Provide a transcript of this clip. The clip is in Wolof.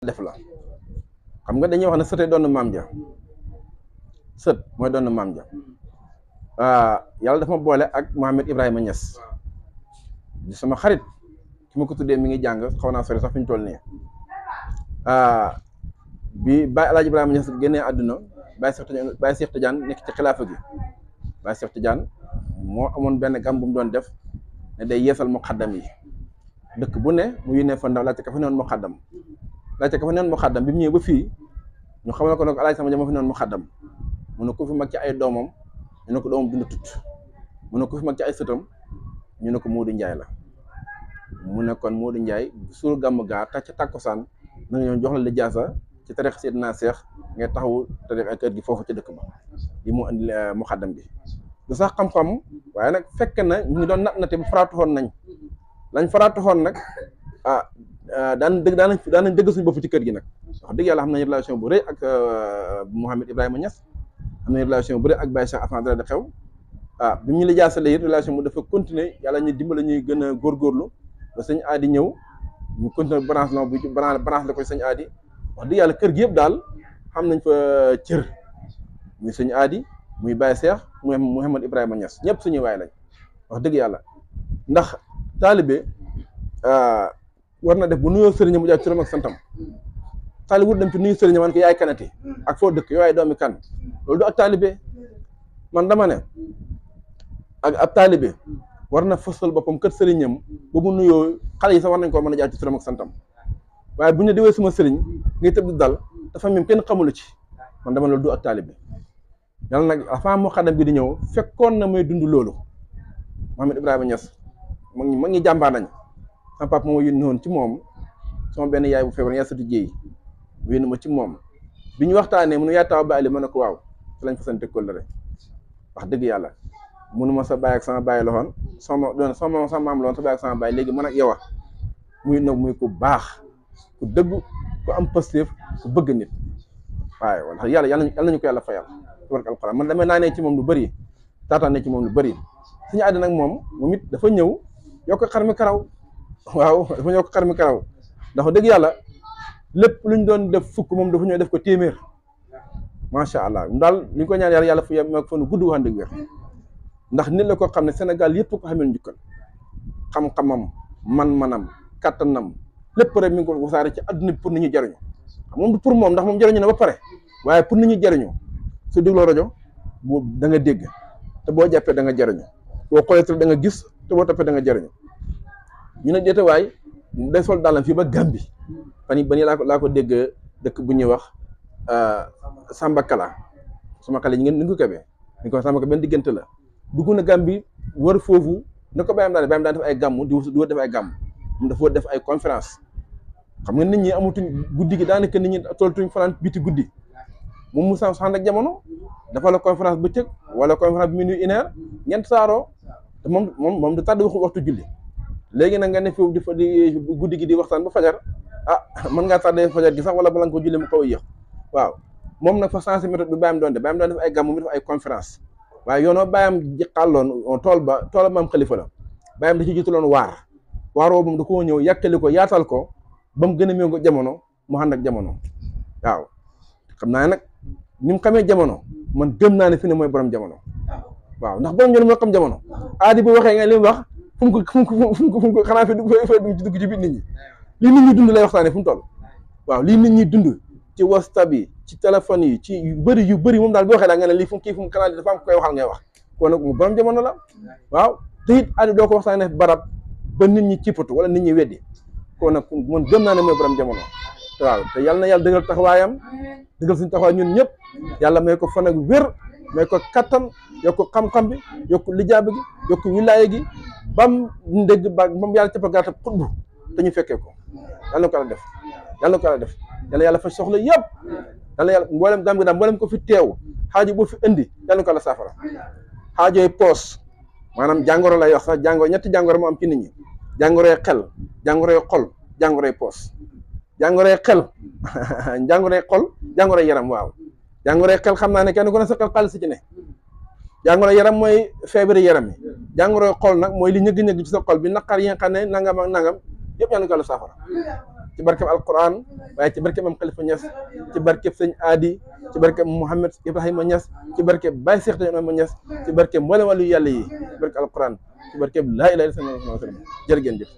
def la xam nga dañuy wax ne sëtee doon maam ja sët mooy doon maam ja yàlla dafa ma boole ak Mouhamed Ibrahima Niass di sama xarit ki ma ko tuddee mi ngi jàng xaw naa sori sax fi ñu toll nii bi Baye El Hadj Ibrahima Niass génnee àdduna Baye Cheikh Tidiane nekk ci xilaafa gi Baye Cheikh Tidiane moo amoon benn gam bu mu doon def ne day yeesal muqaddam yi dëkk bu ne mu yónnee fa ndaw laajte ka fa newoon muqaddam bi mu ñëwee ba fii ñu xamal ko nag alaaj sama jama fi noonu muqaddam mu ne ko fi mag ci ay doomam ñu ne ko doomam dund tut mu ne ko fi mag ci ay sëtam ñu ne ko Modou Ndiaye la mu ne kon Modou Ndiaye suur gàmm gaa tax ca tàkkusaan na nga ñëw jox la lijaasa ci tarix Seydina Cheikh ngay taxawu tarix ak kër gi foofu ci dëkk ba li mu andi muqaddam bi du sax xam-xam waaye nag fekk na ñu doon nat bu faraatuxoon nañ lañ faraatuxoon nag daan nañ dëgg suñu bopp ci kër gi nag wax dëgg yàlla xam nañ relation bu rëy ak Mouhamed Ibrahima Niass am nañ relation bu rëy ak Baye Cheikh Afan dara di xew bi mu ñu la jaasalee relation bu dafa continuer yàlla ñu dimbala ñuy gën a góorgóorlu ba sëñ aadi ñëw ñu continuer branche la bu branche la koy sëñ aadi wax dëgg yàlla kër gi yëpp daal xam nañ fa cër muy sëñ aadi muy Baye Cheikh muy Mouhamed Ibrahima Niass ñëpp suñuy waay lañ wax dëgg yàlla ndax taalibe war na def bu nuyoo sëriñam mu jaay turam ak santam taalibe wut dem ci nuyu sëriñam man ko yaay kanati ak foo dëkk yow yaay doomi kan loolu du ak taalibe man dama ne ak ab taalibe war na fësal boppam kër sëriñam ba mu nuyoo xale yi sax war nañ koo mën a jaay ci turam ak santam waaye bu ñu diwee suma sëriñ ngay tëb di dal dafa même kenn xamulu ci man dama loolu du ak taalibe yàlla nag avant muqaddam bi di ñëw fekkoon na may dund loolu Mouhamed Ibrahima Niass mag ñi jàmbaar nañ sama papa moo yónni woon ci moom sama benn yaay bu feebar Yaasatu Jéey mu yónni ma ci moom bi ñu waxtaanee mu ne yaa taw ba ali ma ne ko waaw ci lañ fa sante kóllëre wax dëgg yàlla munu ma sa bàyyi ak sama bàyyi loxoon sama maam loon sa bàyyi ak sama bàyyi léegi man ak yow muy nag muy ku baax ku dëggu ku am positif ku bëgg nit waaye wala yàlla nañu ko yàlla fayal ci barke alxuraan man damay naanee ci moom lu bëri taataanee ci moom lu bëri suñu àddi nag moom it dafa ñëw yokk xar mi karaw waaw dafa ñëw xar mi karaw ndax dëgg yàlla lépp lu ñu doon def fukk moom dafa ñëw def ko téeméer macha allah daal li ñu ko ñaan yàlla fu yem ak fanu gudd wax dëgg wér ndax nit la ko xam ne Sénégal yëpp ko xamee njukkal xam-xamam man-manam kattanam lépp rek mi ngi ko wasaare ci adduna bi pour nit ñi jariñu moom du pour moom ndax moom jariñu na ba pare waaye pour nit ñi jariñu su dégloo rajo boo da nga dégg te boo jàppee da nga jariñu boo xoolee da nga gis te boo toppee da nga jariñu ñu ne déete waay day sol dàllam fii ba Gàmbi fan yi ba nii laa ko dégg dëkk bu ñuy wax Samba Kala sama xale ñi ngeen ni ko kabee ni ko Samba Kala benn diggante la dugg na Gàmbi war foofu na ko bàyyam daan def ay gàmm di wër def ay gàmm mu dafa def ay conférence xam nga nit ñi amatuñ guddi gi daanaka nit ñi tooltuñ fanaan biti guddi moom mu ànd ak jamono dafa la conférence bëccëg wala conférence bi minuit 1h ñeent saaroo te moom du tàdd waxtu julli léegi nag nga ne foofu di guddi gi di waxtaan ba fajar mën ngaa tàddee fajar gi sax wala bala nga ko julli mu xaw a yéex waaw moom nag fa sensé méthode bi bàyyam doon def ay gàmm mi def ay conférence waaye yoonoo bàyyam ji xàlloon tool maam xalifa la bàyyam da ci jiitaloon waaroo moom da koo ñëw yàkkali ko yaatal ko ba mu gën a méngoo jamono mu ànd ak jamono waaw xam naa nag ni mu xamee jamono man gëm naa ne fi ne mooy borom jamono waaw ndax borom jamono moo xam jamono aadi bu waxee nga li mu wax fu mu ko xanaa fi dugg ci biir nit ñi lii nit ñi dund lay waxtaanee fu mu toll waaw lii nit ñi dund ci WhatsApp yi ci téléphone yi ci yu bëri moom daal boo waxee daal nga ne lii fu mu xanaa dafa am koy waxal ngay wax kon nag mu borom jamono la waaw te it aadi doo ko waxtaanee barab ba nit ñi cippatu wala nit ñi weddi kon nag man gëm naa ne mooy borom jamono waaw te yàlla na yàlla dëggal taxawaayam dëggal suñu taxawaay ñun ñëpp yàlla may ko fan ak wér may ko kattan yokk xam-xam bi yokk lijaaba gi yokk wilaaya gi bam ndégg bam yàlla cappa garata xutbu te ñu fekkee ko yàlla na ko yàlla def yàlla fa soxla yëpp yàlla mboolem gam gi daal mboolem ko fi teew xaajo boo fi indi yàlla na ko yàlla saafara xaajooy poos maanaam jàngoro lay wax sax ñetti jàngoro moo am ci nit ñi jàngoroy xel jàngoroy xol jàngoroy poos jàngoroy xel jàngoroy yaram waaw jàngoroy xel xam naa ne kenn ku ne sa xel xaalis ci ne jàngoroy yaram mooy feebari yaram yi jàngoroy xol nag mooy li ñëgg-ñëgg ci sa xol bi naqar yi nga xam ne nangam ak nangam yëpp yàlla na ko yàlla saafara ci barkeb alquran waaye ci barkeb am Khalifa Niass ci barkeb sëñ Aadi ci barkeb Mouhamed Ibrahima Niass ci barkeb Baye Cheikh Tidiane Niass ci barkeb mboolem wàllu yàlla yi ci barkeb alquran ci barkeb laa ilaaha illallaah jërë ngeen jëf